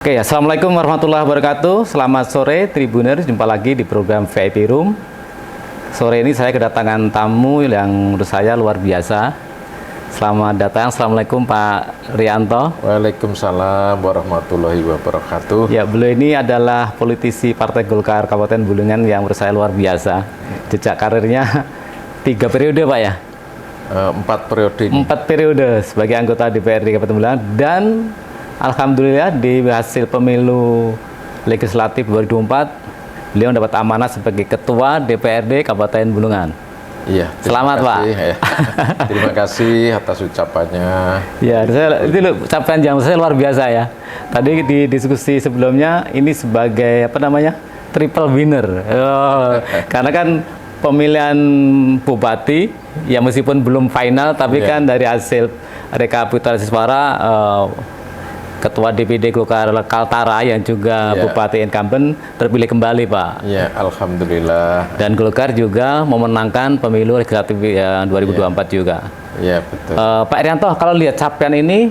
Oke, Assalamualaikum warahmatullahi wabarakatuh. Selamat sore Tribuners, jumpa lagi di program VIP Room. Sore ini saya kedatangan tamu yang menurut saya luar biasa. Selamat datang, Assalamualaikum Pak Rianto. Waalaikumsalam warahmatullahi wabarakatuh. Ya, beliau ini adalah politisi Partai Golkar Kabupaten Bulungan yang menurut saya luar biasa. Jejak karirnya 3 periode Pak ya? 4 periode ini. 4 periode sebagai anggota DPRD Kabupaten Bulungan dan alhamdulillah di hasil pemilu legislatif 2024 beliau mendapat amanah sebagai ketua DPRD Kabupaten Bulungan. Iya. Selamat Pak. Ya. Terima kasih atas ucapannya. Ya, itu ucapan yang saya luar biasa ya. Tadi di diskusi sebelumnya ini sebagai triple winner. Karena kan pemilihan bupati ya meskipun belum final tapi kan dari hasil rekapitulasi suara Ketua DPD Golkar Kaltara yang juga Bupati incumbent terpilih kembali Pak. Ya, alhamdulillah. Dan Golkar juga memenangkan pemilu legislatif 2024 juga. Ya, betul. Pak Rianto, kalau lihat capaian ini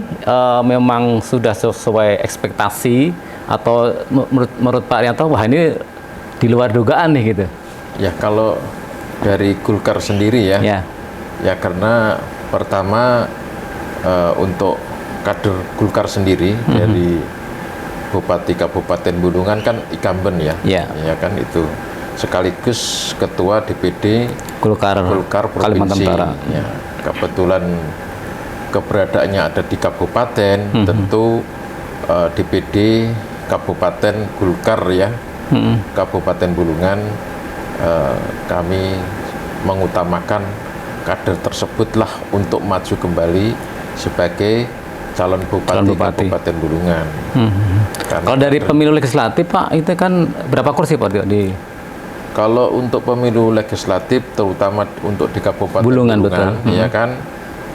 memang sudah sesuai ekspektasi atau menurut Pak Rianto wah ini di luar dugaan nih gitu? Ya, kalau dari Golkar sendiri ya karena pertama untuk kader Golkar sendiri dari Bupati Kabupaten Bulungan kan incumbent ya kan itu sekaligus ketua DPD Golkar Provinsi. Ya, kebetulan keberadaannya ada di kabupaten, tentu DPD Kabupaten Golkar ya, Kabupaten Bulungan, kami mengutamakan kader tersebutlah untuk maju kembali sebagai calon bupati Kabupaten Bulungan. Kalau dari pemilu legislatif Pak, itu kan berapa kursi Pak di? Kalau untuk pemilu legislatif, terutama untuk di Kabupaten Bulungan ya kan,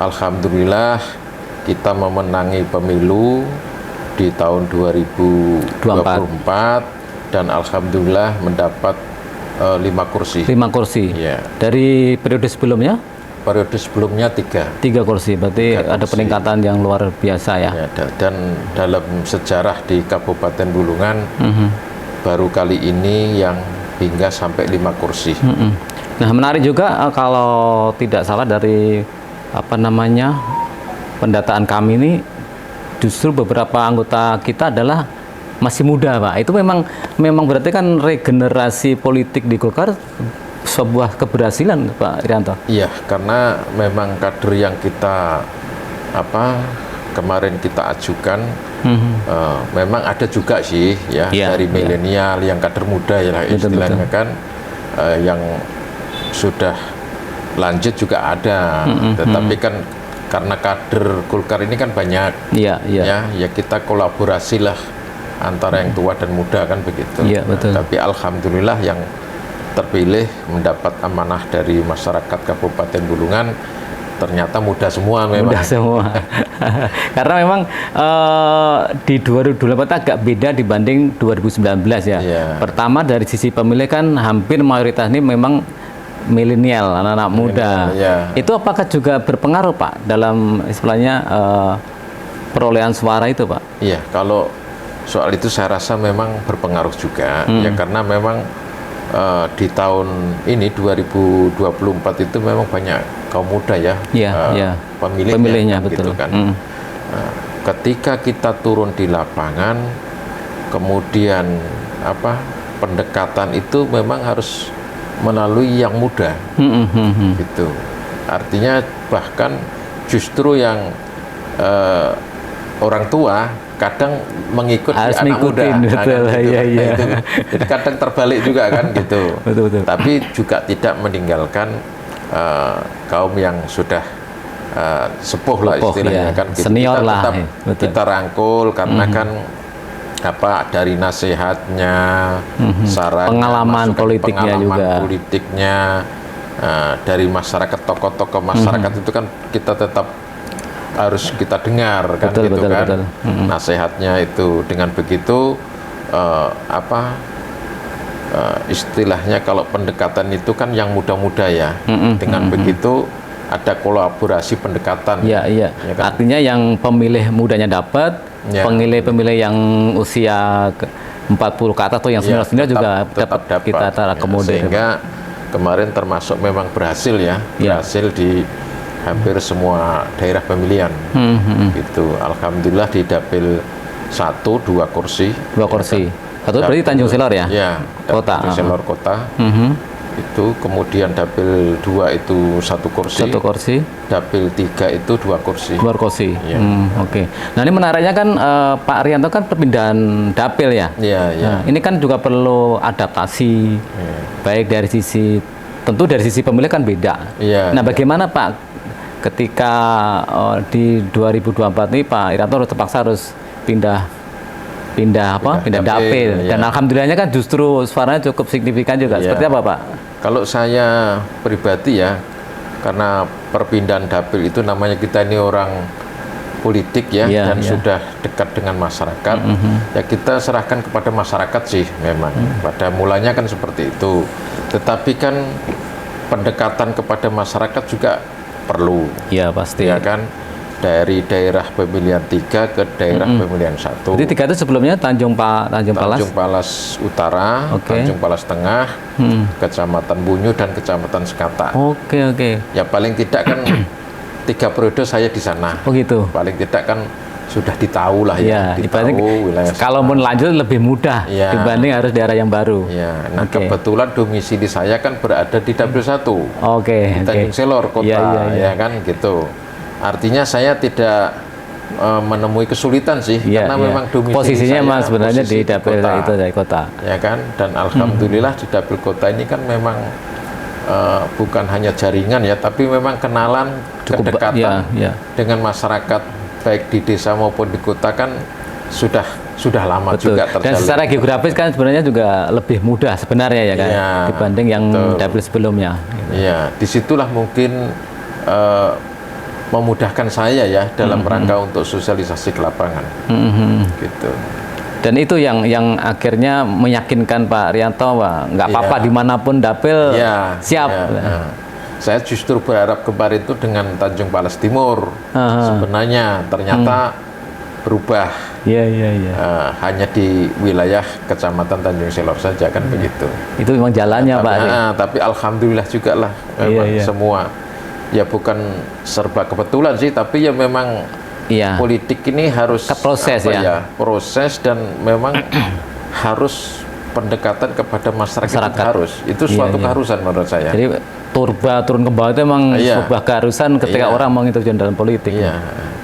alhamdulillah kita memenangi pemilu di tahun 2024 dan alhamdulillah mendapat 5 kursi. 5 kursi. Ya. Dari periode sebelumnya? Periode sebelumnya 3 kursi, berarti ada peningkatan yang luar biasa ya. Dan dalam sejarah di Kabupaten Bulungan baru kali ini yang hingga sampai 5 kursi. Nah, menarik juga kalau tidak salah dari pendataan kami ini justru beberapa anggota kita adalah masih muda Pak. Itu memang berarti kan regenerasi politik di Golkar sebuah keberhasilan Pak Rianto. Iya, karena memang kader yang kita kemarin kita ajukan memang ada juga sih ya dari milenial yang kader muda ya istilahnya kan yang sudah lanjut juga ada. Tetapi kan karena kader Golkar ini kan banyak ya kita kolaborasi lah antara yang tua dan muda kan begitu. Tapi alhamdulillah yang terpilih mendapat amanah dari masyarakat Kabupaten Bulungan ternyata muda semua memang. Muda semua. Karena memang di 2024 agak beda dibanding 2019 ya. Pertama dari sisi pemilih kan hampir mayoritas ini memang milenial, anak-anak muda. Itu apakah juga berpengaruh Pak dalam istilahnya perolehan suara itu Pak? Iya, kalau soal itu saya rasa memang berpengaruh juga ya karena memang di tahun ini 2024 itu memang banyak kaum muda ya, pemilihnya betul. Gitu kan. Ketika kita turun di lapangan, kemudian pendekatan itu memang harus melalui yang muda, gitu. Artinya bahkan justru yang orang tua kadang mengikut harus anak muda, betul. Itu. Jadi kadang terbalik juga kan gitu. Betul. Tapi juga tidak meninggalkan kaum yang sudah sepuh lah istilahnya kan. Gitu. Senior kita lah. Tetap kita rangkul karena kan dari nasihatnya, saran, pengalaman politiknya, dari masyarakat, tokoh-tokoh masyarakat itu kan kita tetap harus kita dengar kan betul. Nasihatnya itu dengan begitu istilahnya kalau pendekatan itu kan yang muda-muda ya dengan begitu ada kolaborasi pendekatan kan? Artinya yang pemilih mudanya dapat Ya. Pemilih-pemilih yang usia 40 ke atas atau yang senior-senior juga tetap dapat kita terakomodir. Sehingga kemarin termasuk memang berhasil ya, berhasil di hampir semua daerah pemilihan. Gitu. Alhamdulillah di dapil 1 2 kursi. 2 kursi. Satu berarti Tanjung Selor ya? Ya, Kota. Tanjung Selor Kota. Itu kemudian dapil 2 itu 1 kursi. 1 kursi. Dapil 3 itu 2 kursi. 2 kursi. Ya. Oke. Nah, ini menariknya kan Pak Rianto kan perpindahan dapil ya. Iya, iya. Nah, ini kan juga perlu adaptasi. Baik dari sisi tentu dari sisi pemilih kan beda. Iya. Nah, bagaimana Pak ketika di 2024 ini Pak Rianto terpaksa harus pindah dapil, dan alhamdulillahnya kan justru suaranya cukup signifikan juga. Seperti apa Pak? Kalau saya pribadi ya, karena perpindahan dapil itu namanya kita ini orang politik ya, dan sudah dekat dengan masyarakat, ya kita serahkan kepada masyarakat sih memang. Pada mulanya kan seperti itu, tetapi kan pendekatan kepada masyarakat juga perlu. Iya pasti. Ya kan, dari daerah pemilihan 3 ke daerah pemilihan 1. Jadi 3 itu sebelumnya Tanjung Palas Utara, Tanjung Palas Tengah, Kecamatan Bunyu dan Kecamatan Sekata. Oke. Ya paling tidak kan 3 periode saya di sana. Oh gitu. Paling tidak kan sudah ditahu lah ya, ditahu wilayah. Kalau mau lanjut lebih mudah dibanding harus daerah yang baru. Ya, nah kebetulan domisili saya kan berada di dapil 1. Di Tanjung Selor Kota, ya kan gitu. Artinya saya tidak menemui kesulitan sih, karena memang domisili posisinya saya mas sebenarnya di dapil kota, itu dari kota. Ya kan, dan alhamdulillah di dapil kota ini kan memang bukan hanya jaringan ya, tapi memang kenalan, kedekatan dengan masyarakat baik di desa maupun di kota kan sudah lama juga terjalin. Dan secara geografis kan sebenarnya juga lebih mudah sebenarnya ya kan, dibanding yang dapil sebelumnya. Iya, disitulah mungkin memudahkan saya ya dalam rangka untuk sosialisasi ke lapangan. Gitu. Dan itu yang akhirnya meyakinkan Pak Rianto, nggak apa-apa dimanapun dapil siap. Saya justru berharap kemarin itu dengan Tanjung Palas Timur sebenarnya ternyata berubah. Hanya di wilayah Kecamatan Tanjung Selor saja kan begitu. Itu memang jalannya Pak. Tapi alhamdulillah juga lah memang semua. Ya bukan serba kebetulan sih, tapi ya memang politik ini harus proses proses, dan memang harus pendekatan kepada masyarakat. Harus itu suatu keharusan menurut saya. Jadi turun ke bawah itu memang sebuah keharusan ketika orang mau terjun dalam politik.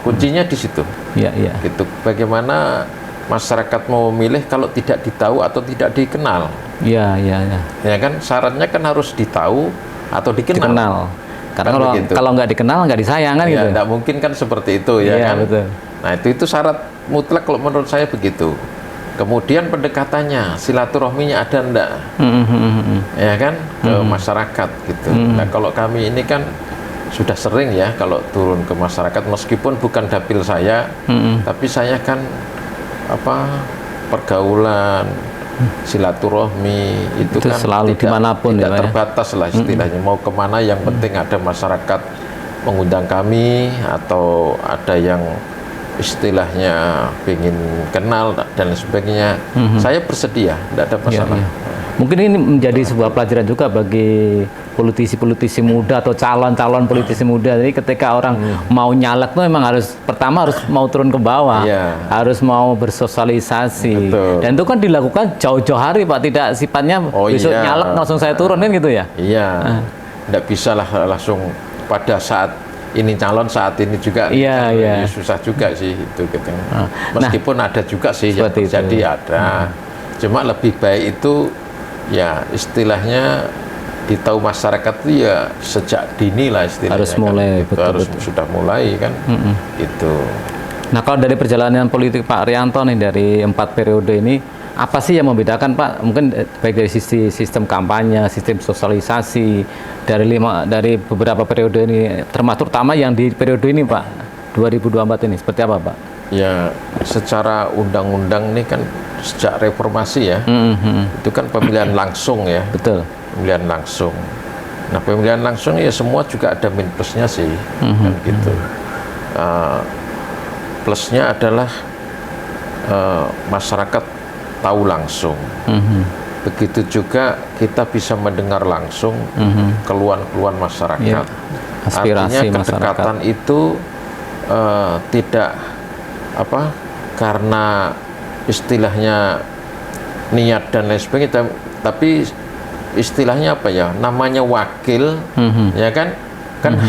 Kuncinya di situ. Gitu. Bagaimana masyarakat mau memilih kalau tidak ditahu atau tidak dikenal? Ya kan, syaratnya kan harus ditahu atau dikenal. Karena kalau nggak dikenal nggak disayang kan gitu. Nggak mungkin kan seperti itu ya kan. Betul. Nah itu syarat mutlak kalau menurut saya begitu. Kemudian pendekatannya, silaturahminya ada enggak? Ya kan, ke masyarakat gitu. Nah kalau kami ini kan sudah sering ya kalau turun ke masyarakat, meskipun bukan dapil saya, tapi saya kan pergaulan, silaturahmi itu kan selalu dimanapun tidak terbatas lah istilahnya. Mau kemana yang penting ada masyarakat mengundang kami, atau ada yang istilahnya ingin kenal dan sebagainya, saya bersedia, tidak ada masalah. Mungkin ini menjadi sebuah pelajaran juga bagi politisi-politisi muda atau calon-calon politisi muda. Jadi ketika orang mau nyalek tuh memang pertama harus mau turun ke bawah, harus mau bersosialisasi. Dan itu kan dilakukan jauh-jauh hari Pak, tidak sifatnya besok nyalek langsung saya turunin gitu ya. Tidak bisa lah langsung pada saat ini calon, saat ini juga. Susah juga sih itu gitu. Meskipun ada juga sih yang terjadi, ada. Cuma lebih baik itu ya istilahnya ditahu masyarakat itu ya sejak dini lah istilahnya. Harus mulai, kan, sudah mulai kan. Gitu. Nah kalau dari perjalanan politik Pak Rianto nih dari 4 periode ini, apa sih yang membedakan Pak? Mungkin baik dari sisi sistem kampanye, sistem sosialisasi dari beberapa periode ini, terutama yang di periode ini Pak, 2024 ini seperti apa Pak? Ya secara undang-undang ini kan sejak reformasi ya, itu kan pemilihan langsung ya. Betul. Pemilihan langsung. Nah pemilihan langsung ya semua juga ada min plusnya sih, kan gitu. Plusnya adalah masyarakat tahu langsung. Begitu juga kita bisa mendengar langsung keluhan-keluhan masyarakat. Ya, aspirasi artinya kedekatan masyarakat itu tidak karena istilahnya niat dan lain sebagainya, tapi istilahnya apa ya, namanya wakil, ya kan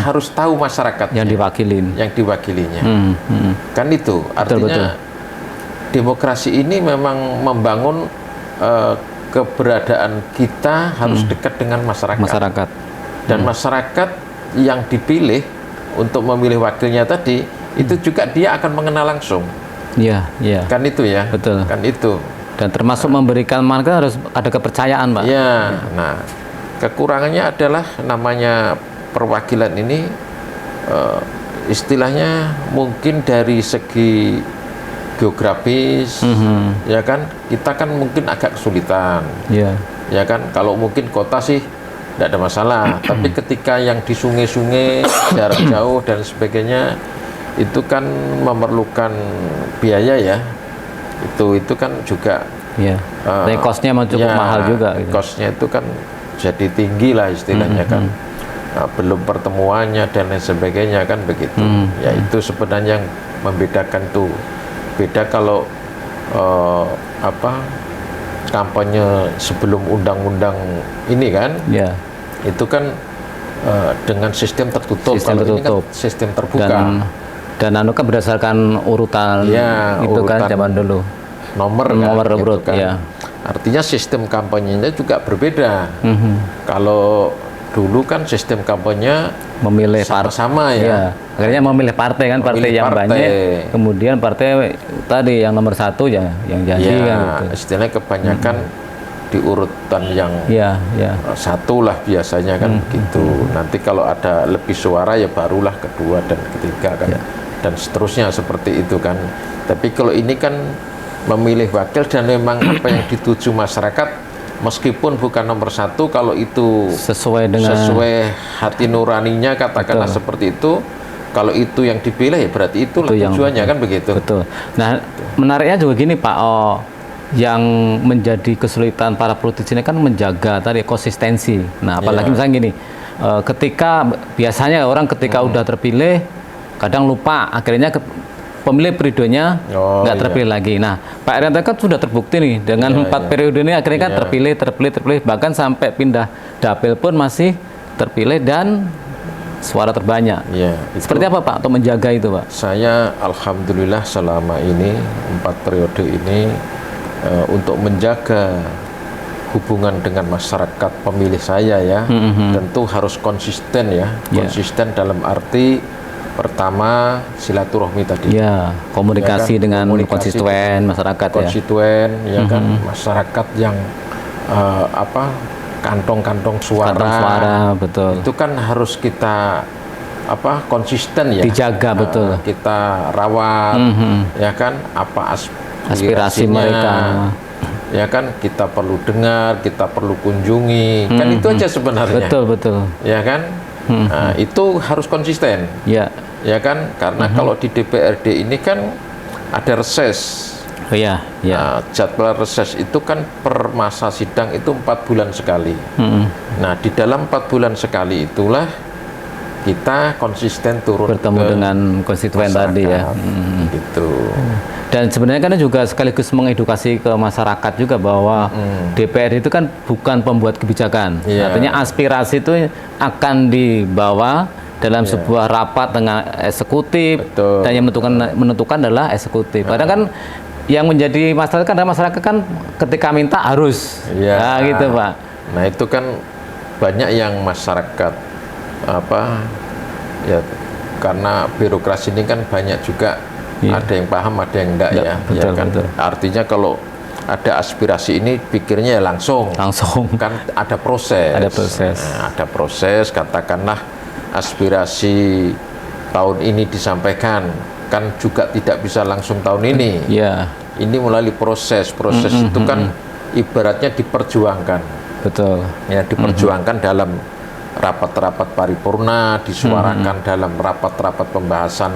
harus tahu masyarakat yang diwakilinya. Kan itu artinya demokrasi ini memang membangun keberadaan kita harus dekat dengan masyarakat. Dan masyarakat yang dipilih untuk memilih wakilnya tadi itu juga dia akan mengenal langsung. Iya. Kan itu ya. Betul. Kan itu. Dan termasuk memberikan marga harus ada kepercayaan, Pak. Ya. Nah, kekurangannya adalah namanya perwakilan ini istilahnya mungkin dari segi geografis, ya kan kita kan mungkin agak kesulitan. Ya kan kalau mungkin kota sih tidak ada masalah, tapi ketika yang di sungai-sungai jarak jauh dan sebagainya itu kan memerlukan biaya ya. Itu kan juga cost-nya cukup mahal juga gitu. Cost-nya itu kan jadi tinggi lah istilahnya kan. Belum pertemuannya dan lain sebagainya kan begitu. Ya itu sebenarnya yang membedakan tuh. Beda kalau kampanye sebelum undang-undang ini kan, itu kan dengan sistem tertutup. Kalau ini kan sistem terbuka. Dan kan berdasarkan urutan, itu kan zaman dulu. Nomor urut gitu kan. Artinya sistem kampanyenya juga berbeda. Kalau dulu kan sistem kampanye memilih sama-sama ya. Akhirnya memilih partai kan, partai yang banyak. Kemudian partai tadi yang nomor 1 ya yang jadi kan gitu. Istilahnya kebanyakan di urutan yang satu lah biasanya kan begitu. Nanti kalau ada lebih suara ya barulah kedua dan ketiga kan. Dan seterusnya seperti itu kan. Tapi kalau ini kan memilih wakil dan memang apa yang dituju masyarakat meskipun bukan nomor 1, kalau itu sesuai hati nuraninya katakanlah seperti itu, kalau itu yang dipilih ya berarti itulah tujuannya kan begitu. Betul. Nah menariknya juga gini Pak, yang menjadi kesulitan para politisi ini kan menjaga tadi konsistensi. Nah apalagi misalnya gini, ketika biasanya orang ketika udah terpilih kadang lupa, akhirnya pemilih periodenya nggak terpilih lagi. Nah, Pak Irianto kan sudah terbukti nih dengan 4 periode ini akhirnya kan terpilih, bahkan sampai pindah dapil pun masih terpilih dan suara terbanyak. Seperti apa Pak untuk menjaga itu Pak? Saya alhamdulillah selama ini 4 periode ini untuk menjaga hubungan dengan masyarakat pemilih saya ya, tentu harus konsisten ya, konsisten dalam arti pertama silaturahmi tadi. Komunikasi dengan konstituen masyarakat ya kan, masyarakat yang kantong-kantong suara, betul. Itu kan harus kita konsisten ya. Dijaga betul. Kita rawat, ya kan, apa aspirasi mereka. Ya kan, kita perlu dengar, kita perlu kunjungi, kan itu aja sebenarnya. Betul. Ya kan. Nah, itu harus konsisten. Ya kan, karena kalau di DPRD ini kan ada reses. Jadwal reses itu kan per masa sidang itu 4 bulan sekali. Nah, di dalam 4 bulan sekali itulah kita konsisten turun bertemu dengan konstituen tadi ya. Gitu. Dan sebenarnya kan juga sekaligus mengedukasi ke masyarakat juga bahwa DPR itu kan bukan pembuat kebijakan. Artinya aspirasi itu akan dibawa dalam sebuah rapat dengan eksekutif. Dan yang menentukan adalah eksekutif. Padahal kan yang menjadi masalah kan adalah masyarakat kan ketika minta harus. Nah, gitu Pak. Nah, itu kan banyak yang masyarakat karena birokrasi ini kan banyak juga. Ada yang paham, ada yang enggak ya. Betul. Artinya kalau ada aspirasi ini pikirnya ya langsung kan ada proses. Ada proses, katakanlah aspirasi tahun ini disampaikan kan juga tidak bisa langsung tahun ini. Ini melalui proses itu kan ibaratnya diperjuangkan. Betul. Ya, diperjuangkan dalam rapat-rapat paripurna, disuarakan dalam rapat-rapat pembahasan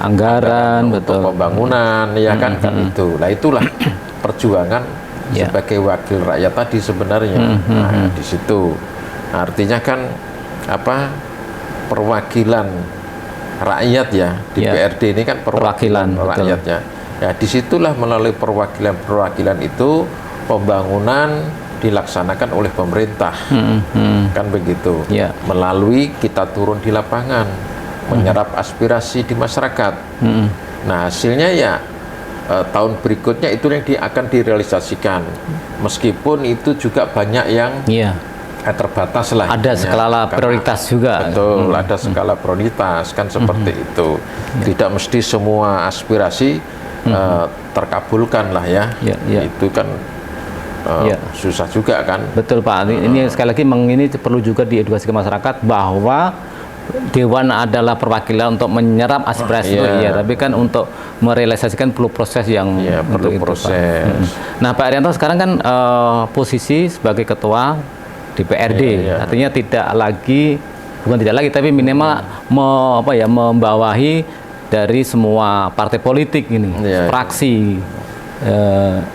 anggaran, betul. Untuk pembangunan, ya kan, kan itu. Nah itulah perjuangan sebagai wakil rakyat tadi sebenarnya. Nah, di situ artinya kan apa, perwakilan rakyat ya, DPRD ini kan perwakilan rakyatnya. Ya disitulah melalui perwakilan itu pembangunan dilaksanakan oleh pemerintah, kan begitu. Melalui kita turun di lapangan, menyerap aspirasi di masyarakat. Nah hasilnya ya tahun berikutnya itu yang akan direalisasikan, meskipun itu juga banyak yang terbatas lah. Ada skala prioritas juga. Betul, ada skala prioritas kan seperti itu. Tidak mesti semua aspirasi terkabulkan lah ya. Itu kan susah juga kan. Betul Pak. Ini sekali lagi ini perlu juga diedukasi ke masyarakat bahwa Dewan adalah perwakilan untuk menyerap aspirasi tapi kan untuk merealisasikan perlu proses yang perlu proses. Nah Pak Arianto sekarang kan posisi sebagai ketua DPRD, artinya bukan tidak lagi tapi minimal membawahi dari semua partai politik ini, fraksi.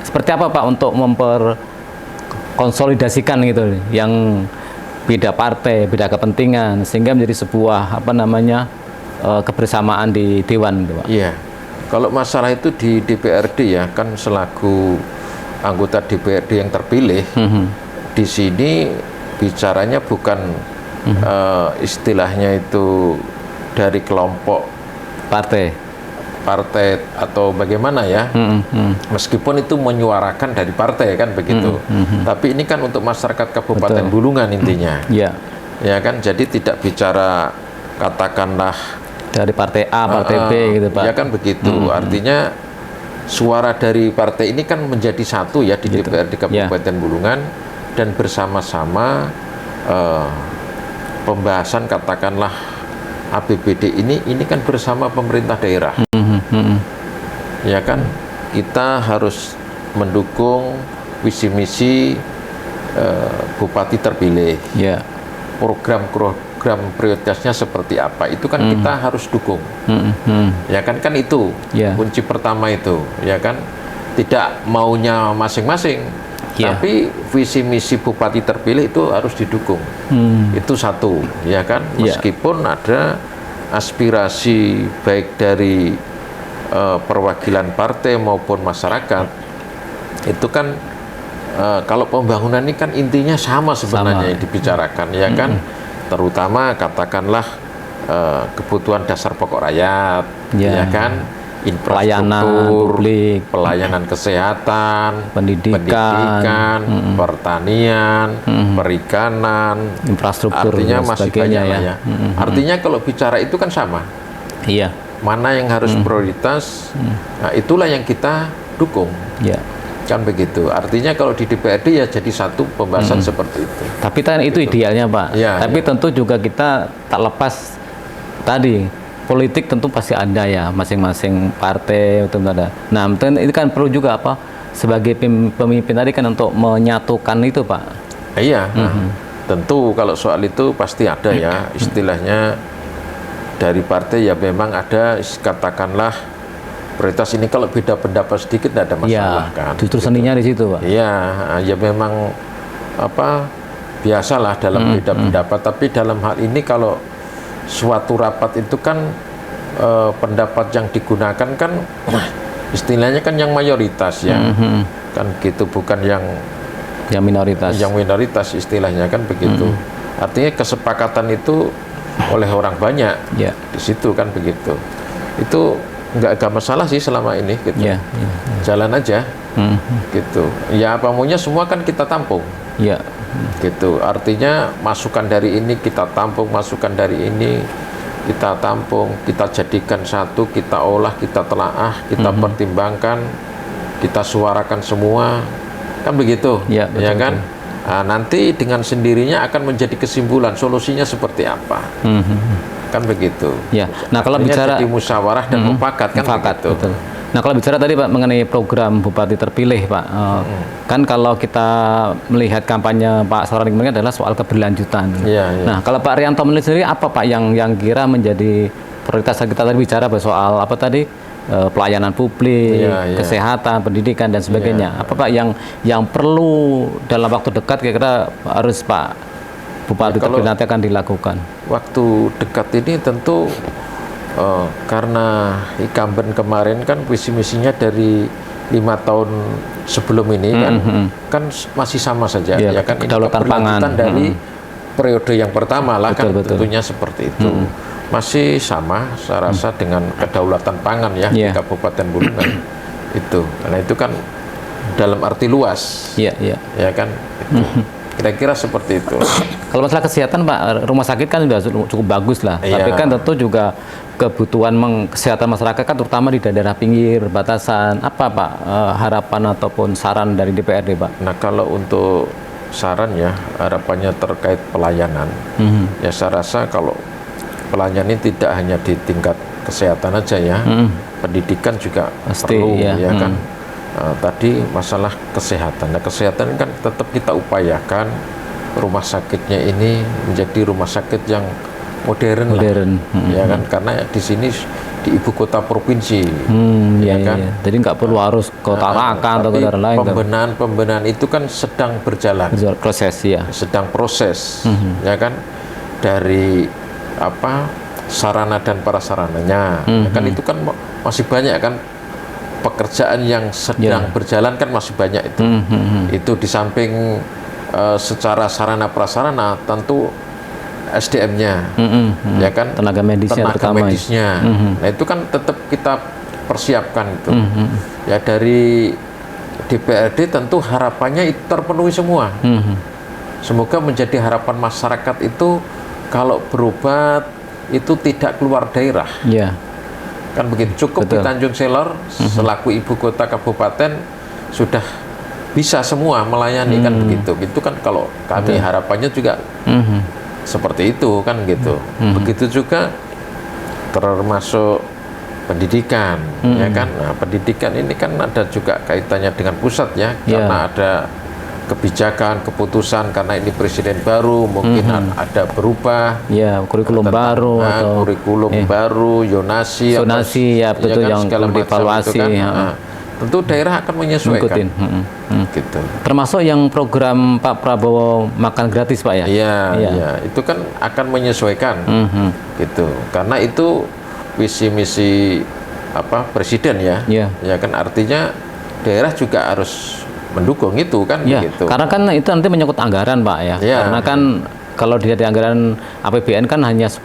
Seperti apa Pak untuk memperkonsolidasikan gitu yang beda partai, beda kepentingan sehingga menjadi sebuah kebersamaan di Dewan gitu, Pak. Iya. Kalau masalah itu di DPRD ya kan selaku anggota DPRD yang terpilih, di sini bicaranya bukan istilahnya itu dari kelompok partai atau bagaimana ya, meskipun itu menyuarakan dari partai kan begitu, tapi ini kan untuk masyarakat Kabupaten Bulungan intinya, ya kan, jadi tidak bicara katakanlah dari partai A, partai B gitu Pak. Ya kan begitu, artinya suara dari partai ini kan menjadi satu ya di DPRD Kabupaten Bulungan, dan bersama-sama pembahasan katakanlah APBD ini kan bersama pemerintah daerah. Ya kan, kita harus mendukung visi misi bupati terpilih. Program prioritasnya seperti apa itu kan kita harus dukung. Ya kan itu kunci pertama itu, ya kan, tidak maunya masing-masing, tapi visi misi bupati terpilih itu harus didukung. Itu satu, ya kan, meskipun ada aspirasi baik dari perwakilan partai maupun masyarakat, itu kan kalau pembangunan ini kan intinya sama sebenarnya yang dibicarakan, ya kan, terutama katakanlah kebutuhan dasar pokok rakyat, ya kan, infrastruktur, pelayanan kesehatan, pendidikan, pertanian, perikanan, infrastruktur, artinya masih banyak ya. Artinya kalau bicara itu kan sama. Mana yang harus prioritas, nah itulah yang kita dukung. Kan begitu. Artinya kalau di DPRD ya jadi satu pembahasan seperti itu. Tapi kan itu idealnya Pak. Tapi tentu juga kita tak lepas tadi, politik tentu pasti ada ya, masing-masing partai tentu ada. Nah, itu kan perlu juga apa sebagai pemimpin tadi kan untuk menyatukan itu Pak. Iya. Tentu kalau soal itu pasti ada ya, istilahnya dari partai ya memang ada katakanlah prioritas ini, kalau beda pendapat sedikit tidak ada masalah kan. Justru seninya di situ Pak. Iya, ya memang biasalah dalam beda pendapat, tapi dalam hal ini kalau suatu rapat itu kan pendapat yang digunakan kan istilahnya kan yang mayoritas ya, kan gitu, bukan yang minoritas istilahnya kan begitu. Artinya kesepakatan itu oleh orang banyak di situ kan begitu. Itu nggak masalah sih selama ini gitu. Jalan aja gitu. Ya apa maunya semua kan kita tampung. Gitu. Artinya masukan dari ini kita tampung, masukan dari ini kita tampung, kita jadikan satu, kita olah, kita telaah, kita pertimbangkan, kita suarakan semua, kan begitu, ya kan? Nah, nanti dengan sendirinya akan menjadi kesimpulan solusinya seperti apa, kan begitu. Nah kalau bicara jadi musyawarah dan mufakat kan begitu. Betul. Nah kalau bicara tadi Pak mengenai program bupati terpilih Pak, kan kalau kita melihat kampanye Pak Sahroni kemarin adalah soal keberlanjutan. Nah kalau Pak Arianto melihat sendiri apa Pak yang kira menjadi prioritas kita tadi bicara soal apa tadi, pelayanan publik, kesehatan, pendidikan dan sebagainya. Apa Pak yang perlu dalam waktu dekat kira-kira harus Pak Bupati terpilih nanti akan dilakukan? Waktu dekat ini tentu karena incumbent kemarin kan visi misinya dari 5 tahun sebelum ini kan masih sama saja, ya kan, kedaulatan pangan dari periode yang pertama lah, betul, kan tentunya seperti itu. Masih sama saya rasa dengan kedaulatan pangan ya di Kabupaten Bulungan itu, karena itu kan dalam arti luas, ya kan, itu. Kira-kira seperti itu. Kalau masalah kesehatan Pak, rumah sakit kan sudah cukup bagus lah, tapi kan tentu juga kebutuhan kesehatan masyarakat kan terutama di daerah pinggir, batasan. Apa Pak harapan ataupun saran dari DPRD Pak? Nah, kalau untuk saran ya, harapannya terkait pelayanan, ya saya rasa kalau pelayanan ini tidak hanya di tingkat kesehatan aja ya, pendidikan juga perlu, ya kan. Tadi masalah kesehatan. Nah, kesehatan kan tetap kita upayakan rumah sakitnya ini menjadi rumah sakit yang modern. Ya kan, karena di sini di ibu kota provinsi, ya kan. Jadi nggak perlu harus ke Tarakan atau ke daerah lain. Pembenahan itu kan sedang berjalan. Proses ya. Sedang proses, ya kan, dari sarana dan prasarananya, ya kan, itu kan masih banyak kan. Pekerjaan yang sedang berjalan kan masih banyak itu. Itu di samping secara sarana prasarana tentu SDM-nya, ya kan, tenaga medisnya. Nah itu kan tetap kita persiapkan itu. Ya dari DPRD tentu harapannya itu terpenuhi semua. Semoga menjadi harapan masyarakat itu kalau berobat itu tidak keluar daerah. Kan begitu, cukup di Tanjung Selor selaku ibu kota kabupaten sudah bisa semua melayani, kan begitu. Itu kan kalau kami harapannya juga seperti itu kan gitu. Begitu juga termasuk pendidikan, ya kan. Nah, pendidikan ini kan ada juga kaitannya dengan pusat ya, karena ada kebijakan, keputusan, karena ini presiden baru, mungkin ada berubah, kurikulum baru, atau kurikulum baru, zonasi, ya betul, ya kan, yang dievaluasi. Kan. Tentu daerah akan menyesuaikan. Gitu. Termasuk yang program Pak Prabowo makan gratis Pak ya? Iya, itu kan akan menyesuaikan, gitu. Karena itu visi misi presiden ya, ya kan, artinya daerah juga harus mendukung itu kan, begitu. Karena kan itu nanti menyangkut anggaran Pak ya. Karena kan kalau di anggaran APBN kan hanya 10.000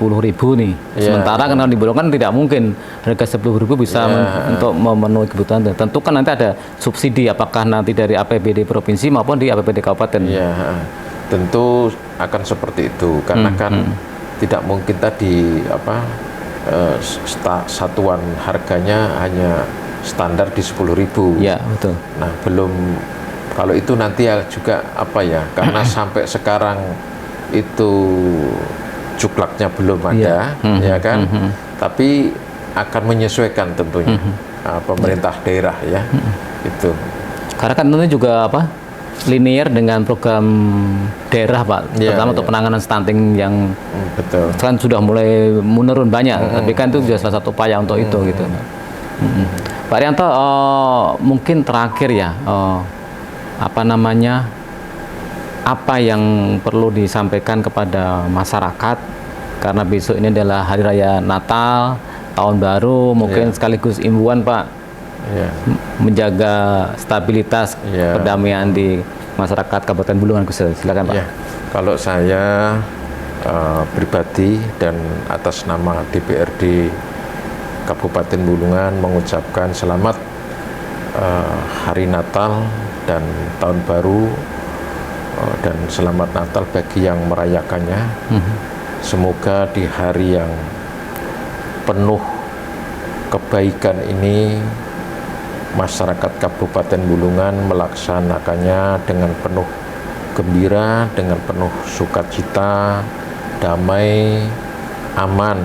nih. Sementara kan kalau di Bulungan kan tidak mungkin harga 10.000 bisa untuk memenuhi kebutuhan. Tentu kan nanti ada subsidi, apakah nanti dari APBD provinsi maupun di APBD kabupaten. Tentu akan seperti itu, karena kan tidak mungkin tadi satuan harganya hanya standar di 10.000. Betul. Nah, belum, kalau itu nanti juga karena sampai sekarang itu juklaknya belum ada, ya kan, tapi akan menyesuaikan tentunya pemerintah daerah ya, itu. Karena kan tentunya juga linear dengan program daerah Pak, terutama untuk penanganan stunting yang kan sudah mulai menurun banyak, tapi kan itu juga salah satu upaya untuk itu gitu. Pak Rianto, mungkin terakhir ya, apa yang perlu disampaikan kepada masyarakat, karena besok ini adalah Hari Raya Natal, Tahun Baru, mungkin sekaligus imbauan Pak, menjaga stabilitas perdamaian di masyarakat Kabupaten Bulungan khususnya. Silakan Pak. Kalau saya pribadi dan atas nama DPRD Kabupaten Bulungan mengucapkan selamat Hari Natal dan Tahun Baru, dan selamat Natal bagi yang merayakannya. Semoga di hari yang penuh kebaikan ini masyarakat Kabupaten Bulungan melaksanakannya dengan penuh gembira, dengan penuh sukacita, damai, aman,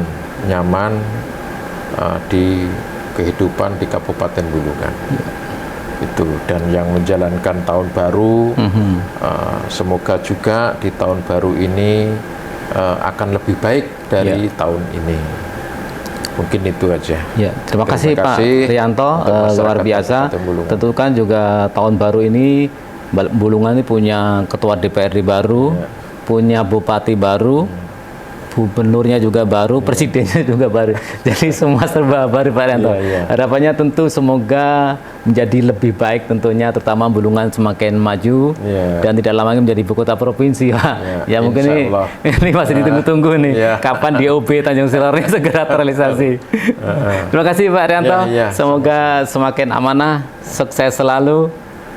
nyaman di kehidupan di Kabupaten Bulungan. Itu, dan yang menjalankan tahun baru, semoga juga di tahun baru ini akan lebih baik dari tahun ini. Mungkin itu aja. Ya, terima kasih Pak Rianto, luar biasa. Tentu kan juga tahun baru ini Bulungan ini punya ketua DPRD baru, punya bupati baru, gubernurnya juga baru, presidennya juga baru. Jadi semua serba baru Pak Rianto. Harapannya tentu semoga menjadi lebih baik tentunya, terutama Bulungan semakin maju dan tidak lama lagi menjadi ibu kota provinsi Pak. Ya mungkin ini masih ditunggu-tunggu nih kapan DOB Tanjung Selor segera terrealisasi. Terima kasih Pak Rianto. Semoga semakin amanah, sukses selalu.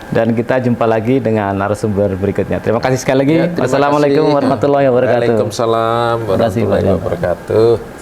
Dan kita jumpa lagi dengan narasumber berikutnya. Terima kasih sekali lagi. Wassalamualaikum warahmatullahi wabarakatuh. Waalaikumsalam warahmatullahi wabarakatuh.